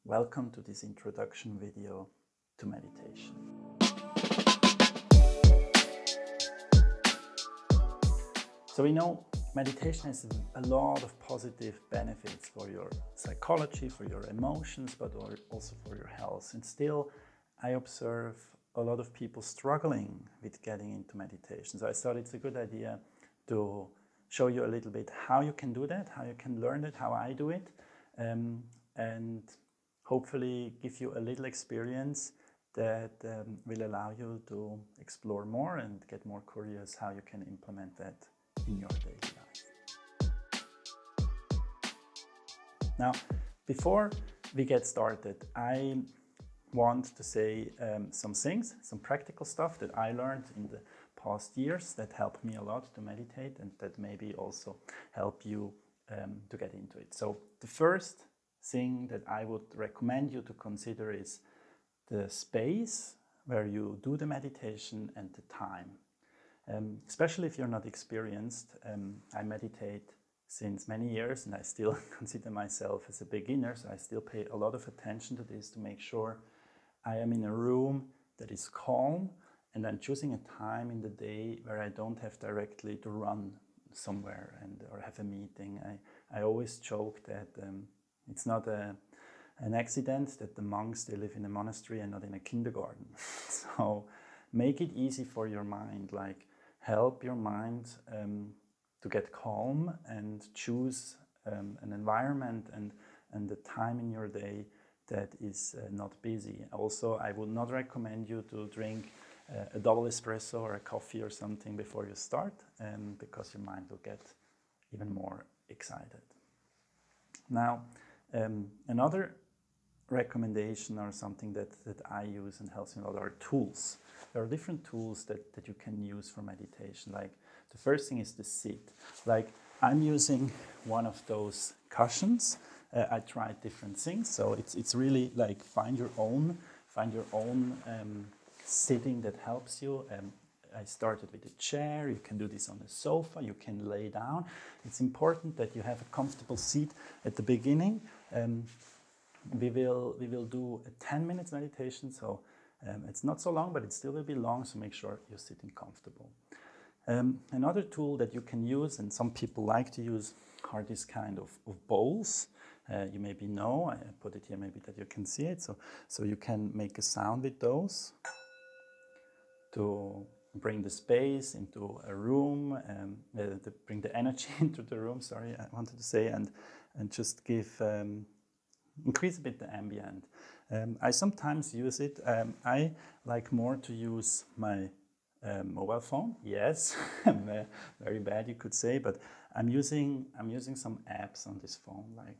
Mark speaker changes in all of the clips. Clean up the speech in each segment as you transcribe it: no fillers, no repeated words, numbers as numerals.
Speaker 1: Welcome to this introduction video to meditation. So we know meditation has a lot of positive benefits for your psychology, for your emotions, but also for your health. And still, I observe a lot of people struggling with getting into meditation. So I thought it's a good idea to show you a little bit how you can do that, how you can learn it, how I do it, and hopefully give you a little experience that will allow you to explore more and get more curious how you can implement that in your daily life. Now, before we get started, I want to say some things, some practical stuff that I learned in the past years that helped me a lot to meditate and that maybe also help you to get into it. So the first thing that I would recommend you to consider is the space where you do the meditation and the time. Especially if you're not experienced, I meditate since many years and I still consider myself as a beginner, so I still pay a lot of attention to this to make sure I am in a room that is calm, and I'm choosing a time in the day where I don't have directly to run somewhere or have a meeting. I always joke that it's not an accident that the monks, they live in a monastery and not in a kindergarten. So make it easy for your mind, like help your mind to get calm and choose an environment and the time in your day that is not busy. Also, I would not recommend you to drink a double espresso or a coffee or something before you start, because your mind will get even more excited. Now, another recommendation or something that I use and helps me a lot are tools. There are different tools that you can use for meditation. Like the first thing is the sit. Like I'm using one of those cushions. I tried different things, so it's really like find your own sitting that helps you. I started with a chair. You can do this on a sofa. You can lay down. It's important that you have a comfortable seat at the beginning. We will do a 10 minutes meditation, so it's not so long, but it still will be long, so make sure you're sitting comfortable. Another tool that you can use, and some people like to use, are these kind of bowls. You maybe know, I put it here maybe that you can see it, so you can make a sound with those to bring the space into a room, to bring the energy into the room, sorry, I wanted to say, and just give, increase a bit the ambient. I sometimes use it. I like more to use my mobile phone. Yes, very bad you could say, but I'm using some apps on this phone. Like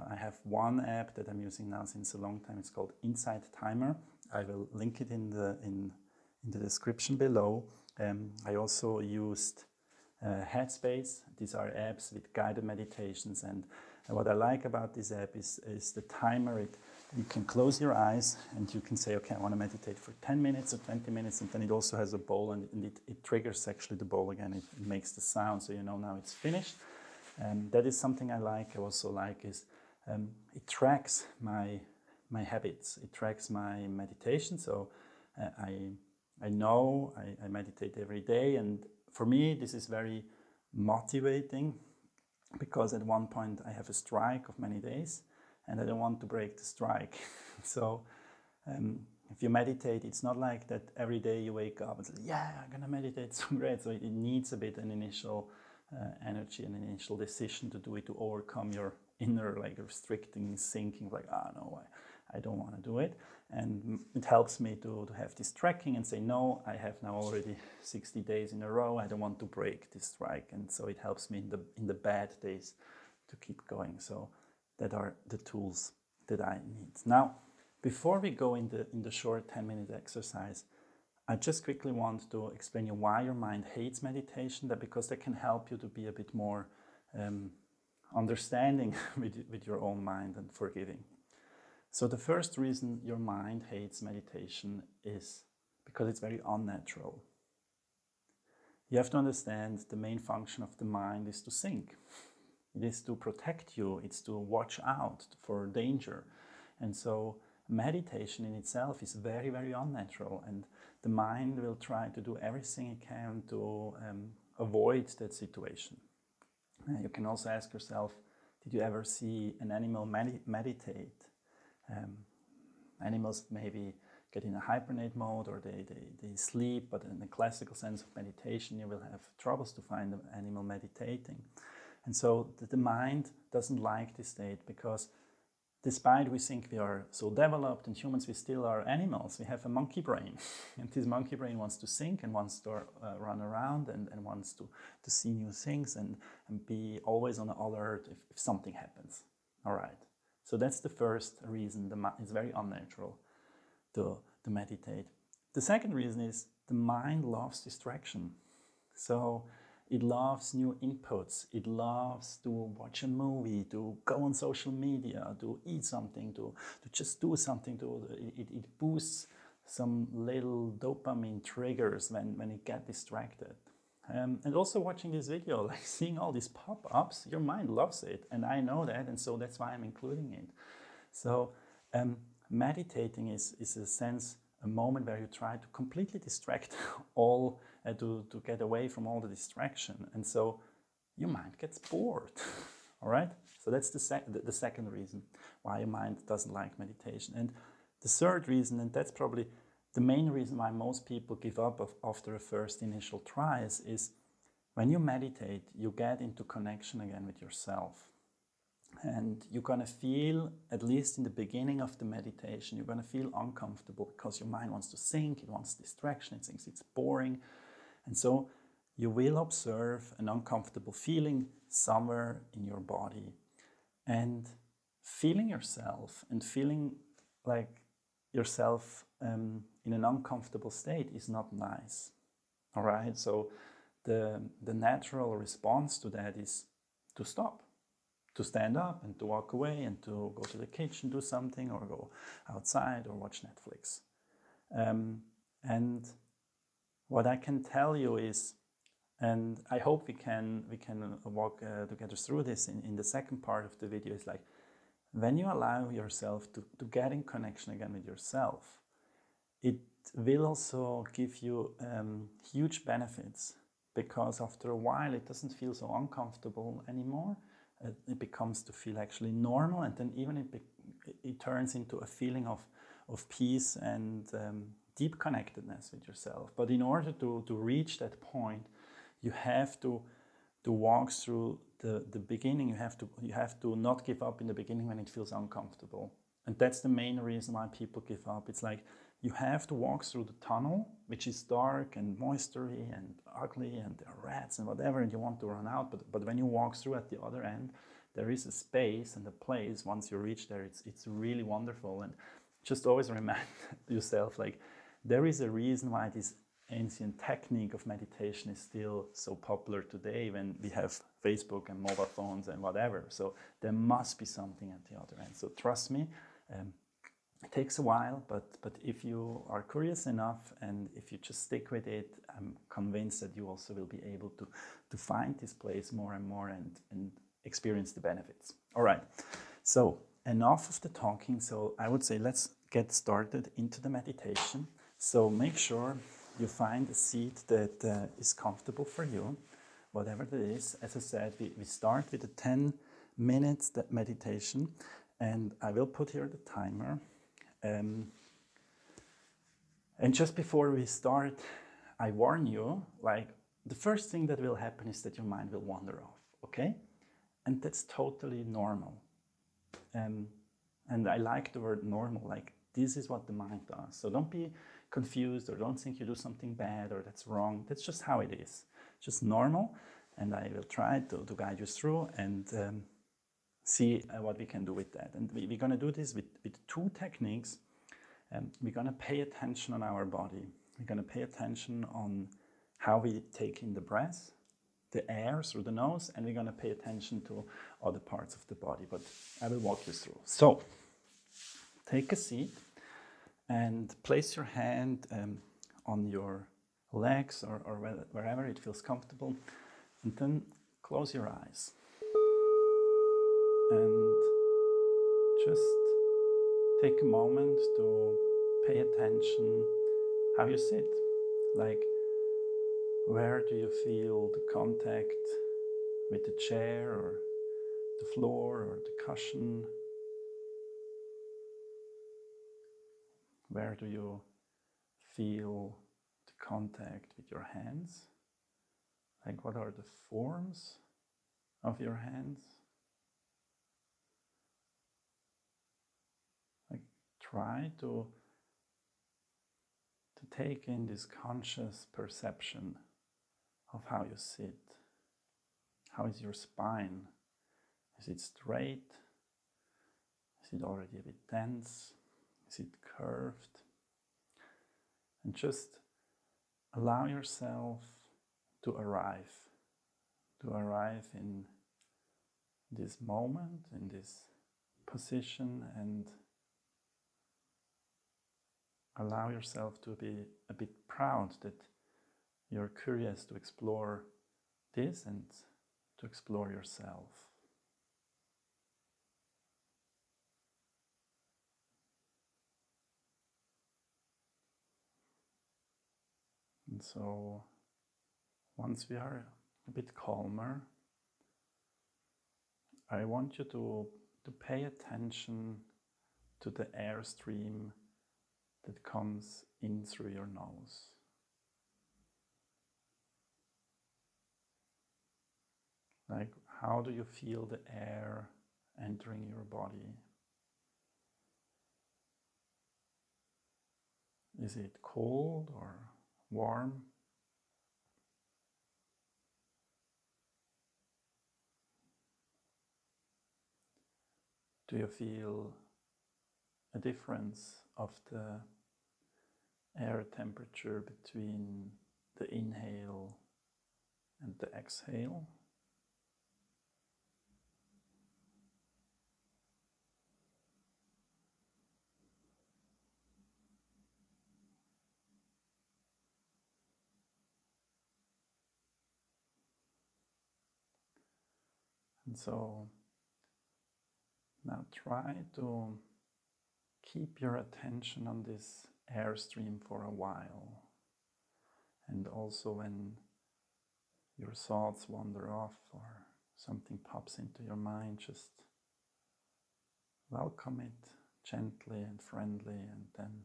Speaker 1: I have one app that I'm using now since a long time. It's called Insight Timer. I will link it in the description below. I also used HEADSPACE. These are apps with guided meditations, and what I like about this app is the timer. You can close your eyes and you can say, okay, I want to meditate for 10 minutes or 20 minutes, and then it also has a bowl, and it triggers actually the bowl again. It makes the sound, so you know now it's finished. That is something I like. I also like is it tracks my habits. It tracks my meditation, so I know I meditate every day, and for me this is very motivating, because at one point I have a strike of many days and I don't want to break the strike. So if you meditate, it's not like that every day you wake up and say, yeah, I'm gonna meditate, so great. So it needs a bit an initial energy, an initial decision to do it, to overcome your inner like restricting thinking, like, no, I don't want to do it. And it helps me to have this tracking and say, no, I have now already 60 days in a row. I don't want to break this strike. And so it helps me in the bad days to keep going. So that are the tools that I need. Now, before we go in the short 10-minute exercise, I just quickly want to explain you why your mind hates meditation, because that can help you to be a bit more understanding with your own mind and forgiving. So the first reason your mind hates meditation is because it's very unnatural. You have to understand the main function of the mind is to think. It is to protect you, it's to watch out for danger. And so meditation in itself is very, very unnatural, and the mind will try to do everything it can to avoid that situation. You can also ask yourself, did you ever see an animal meditate? Animals maybe get in a hibernate mode, or they sleep, but in the classical sense of meditation, you will have troubles to find an animal meditating. And so the mind doesn't like this state, because despite we think we are so developed and humans, we still are animals. We have a monkey brain, and this monkey brain wants to think and wants to run around and wants to see new things and be always on alert if something happens. All right. So that's the first reason it's very unnatural to meditate. The second reason is the mind loves distraction. So it loves new inputs. It loves to watch a movie, to go on social media, to eat something, to just do something. It boosts some little dopamine triggers when it gets distracted. And also watching this video, like seeing all these pop-ups, your mind loves it. And I know that, and so that's why I'm including it. So meditating is in a sense a moment where you try to completely distract all, to get away from all the distraction. And so your mind gets bored, all right? So that's the second reason why your mind doesn't like meditation. And the third reason, and that's probably the main reason why most people give up after the first initial tries, is when you meditate, you get into connection again with yourself. And you're going to feel, at least in the beginning of the meditation, you're going to feel uncomfortable because your mind wants to think, it wants distraction, it thinks it's boring. And so you will observe an uncomfortable feeling somewhere in your body. And feeling yourself and feeling like yourself in an uncomfortable state is not nice. All right? So the natural response to that is to stop, to stand up and to walk away and to go to the kitchen, do something, or go outside or watch Netflix. And what I can tell you is, and I hope we can walk together through this in the second part of the video, is like, when you allow yourself to get in connection again with yourself, it will also give you huge benefits, because after a while it doesn't feel so uncomfortable anymore. It becomes to feel actually normal, and then even it turns into a feeling of peace and deep connectedness with yourself. But in order to reach that point, you have to walk through the beginning. You have to not give up in the beginning when it feels uncomfortable. And that's the main reason why people give up. It's like you have to walk through the tunnel, which is dark and moistery and ugly, and there are rats and whatever, and you want to run out. But when you walk through at the other end, there is a space and a place. Once you reach there, it's really wonderful. And just always remind yourself, like, there is a reason why this ancient technique of meditation is still so popular today, when we have Facebook and mobile phones and whatever. So there must be something at the other end. So trust me, it takes a while, but if you are curious enough and if you just stick with it, I'm convinced that you also will be able to find this place more and more and experience the benefits. All right, so enough of the talking. So I would say let's get started into the meditation. So make sure you find a seat that is comfortable for you, whatever that is. As I said, we start with a 10 minutes meditation, and I will put here the timer. And just before we start, I warn you, like, the first thing that will happen is that your mind will wander off, okay? And that's totally normal. And I like the word normal, like, this is what the mind does. So don't be confused, or don't think you do something bad or that's wrong. That's just how it is, just normal. And I will try to guide you through and see what we can do with that. And we're going to do this with two techniques. We're going to pay attention on our body. We're going to pay attention on how we take in the breath, the air through the nose, and we're going to pay attention to other parts of the body. But I will walk you through. So take a seat and place your hand on your legs or wherever it feels comfortable, and then close your eyes and just take a moment to pay attention how you sit. Like, where do you feel the contact with the chair or the floor or the cushion? Where do you feel the contact with your hands? Like, what are the forms of your hands? Like, try to take in this conscious perception of how you sit. How is your spine? Is it straight? Is it already a bit tense? Is it curved? And just allow yourself to arrive in this moment, in this position, and allow yourself to be a bit proud that you're curious to explore this and to explore yourself. And so, once we are a bit calmer, I want you to pay attention to the airstream that comes in through your nose. Like, how do you feel the air entering your body? Is it cold or warm? Do you feel a difference of the air temperature between the inhale and the exhale? And so now try to keep your attention on this airstream for a while. And also when your thoughts wander off or something pops into your mind, just welcome it gently and friendly, and then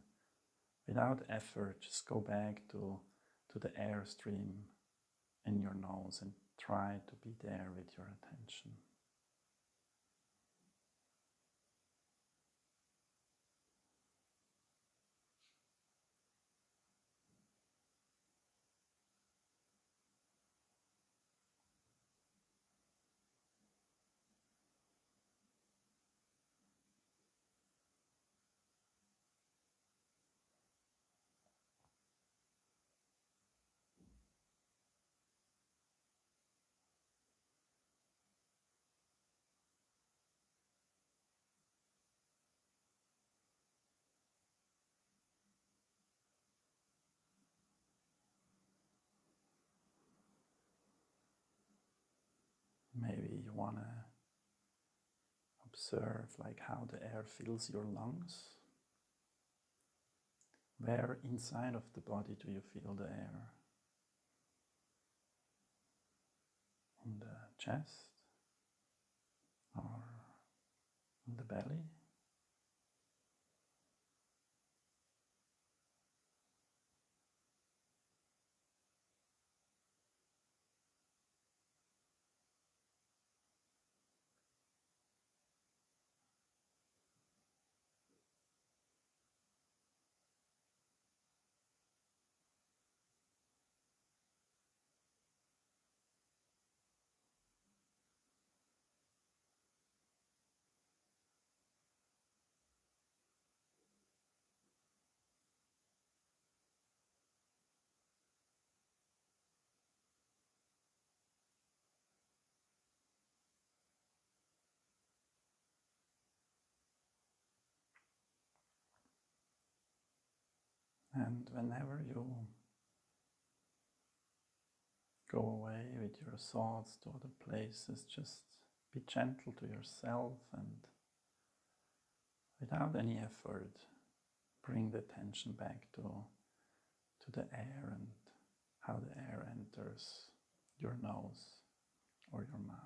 Speaker 1: without effort just go back to the airstream in your nose and try to be there with your attention. Maybe you want to observe like how the air fills your lungs. Where inside of the body do you feel the air? In the chest or in the belly? And whenever you go away with your thoughts to other places, just be gentle to yourself and without any effort, bring the attention back to the air and how the air enters your nose or your mouth.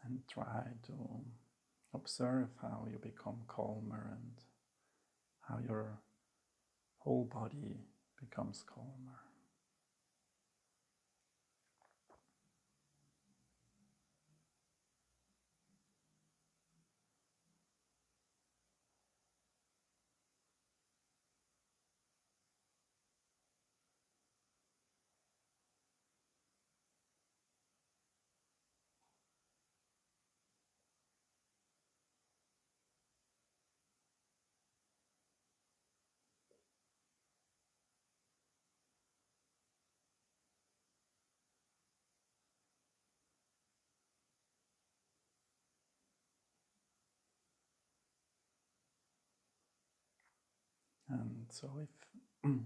Speaker 1: And try to observe how you become calmer and how your whole body becomes calmer. And so if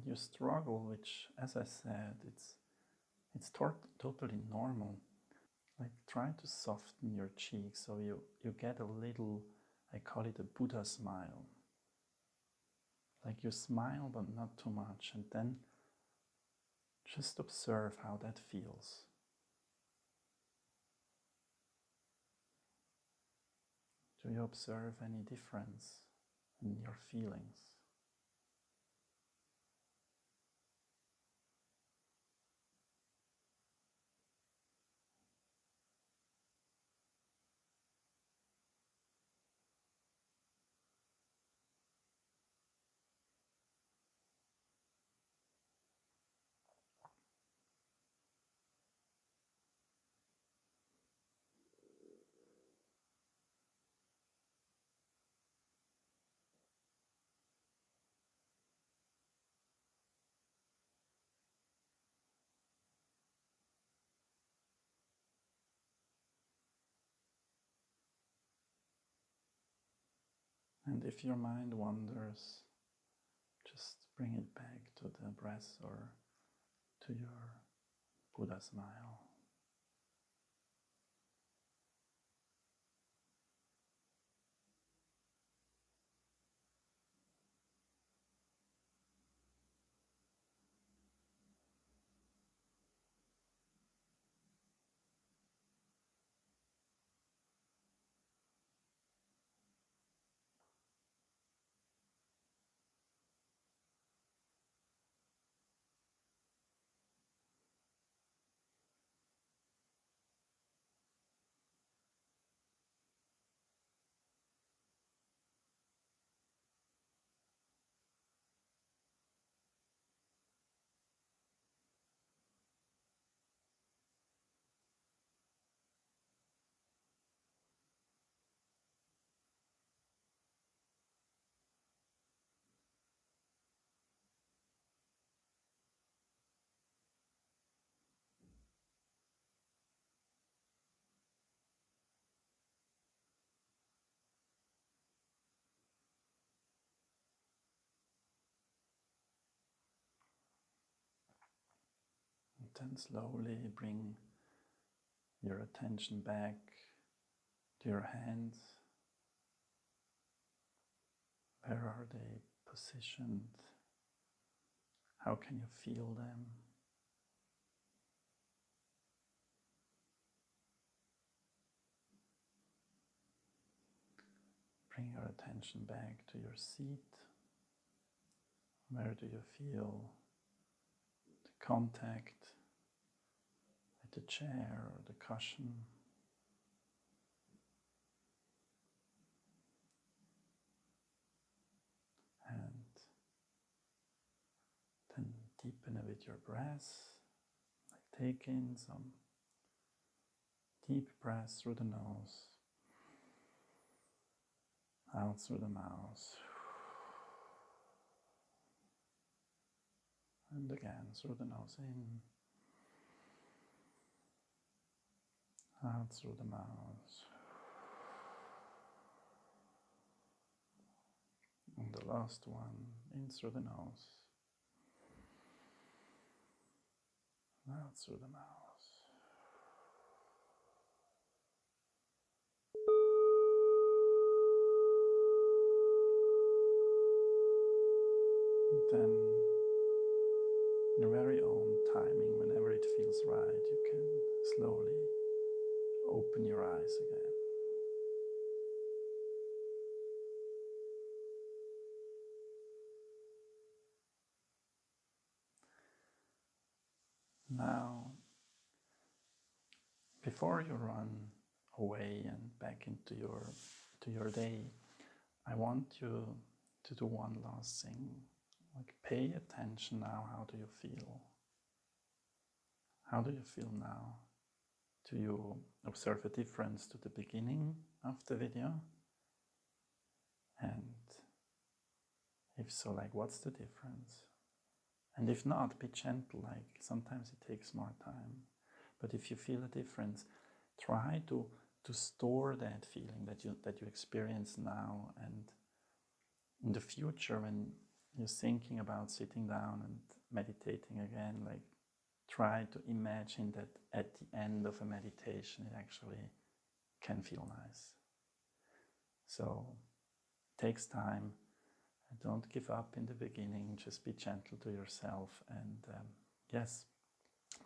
Speaker 1: you struggle, which, as I said, it's totally normal. Like, try to soften your cheeks so you get a little, I call it a Buddha smile. Like, you smile but not too much, and then just observe how that feels. Do you observe any difference in your feelings? And if your mind wanders, just bring it back to the breath or to your Buddha smile. And then slowly bring your attention back to your hands. Where are they positioned? How can you feel them? Bring your attention back to your seat. Where do you feel the contact with the chair or the cushion? And then deepen it with your breath. Like, take in some deep breaths through the nose, out through the mouth, and again through the nose in, out through the mouth, and the last one in through the nose, Now through the mouth. And then, in your very own timing, whenever it feels right, you can slowly open your eyes again. Now, before you run away and back into your day, I want you to do one last thing. Like, pay attention now. How do you feel? How do you feel now? Do you observe a difference to the beginning of the video? And if so, like, what's the difference? And if not, be gentle. Like, sometimes it takes more time. But if you feel a difference, try to store that feeling that you experience now, and in the future, when you're thinking about sitting down and meditating again, like, try to imagine that at the end of a meditation it actually can feel nice. So it takes time. Don't give up in the beginning. Just be gentle to yourself. And yes,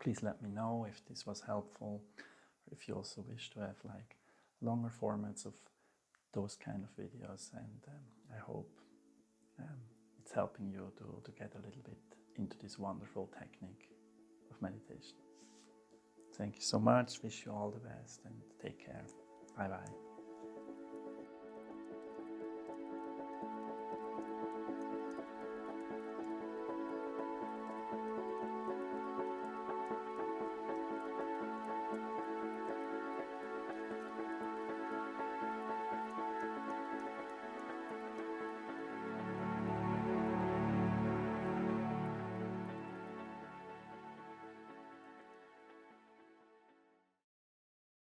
Speaker 1: please let me know if this was helpful, or if you also wish to have like longer formats of those kind of videos. And I hope it's helping you to get a little bit into this wonderful technique of meditation. Thank you so much. Wish you all the best and take care. Bye bye.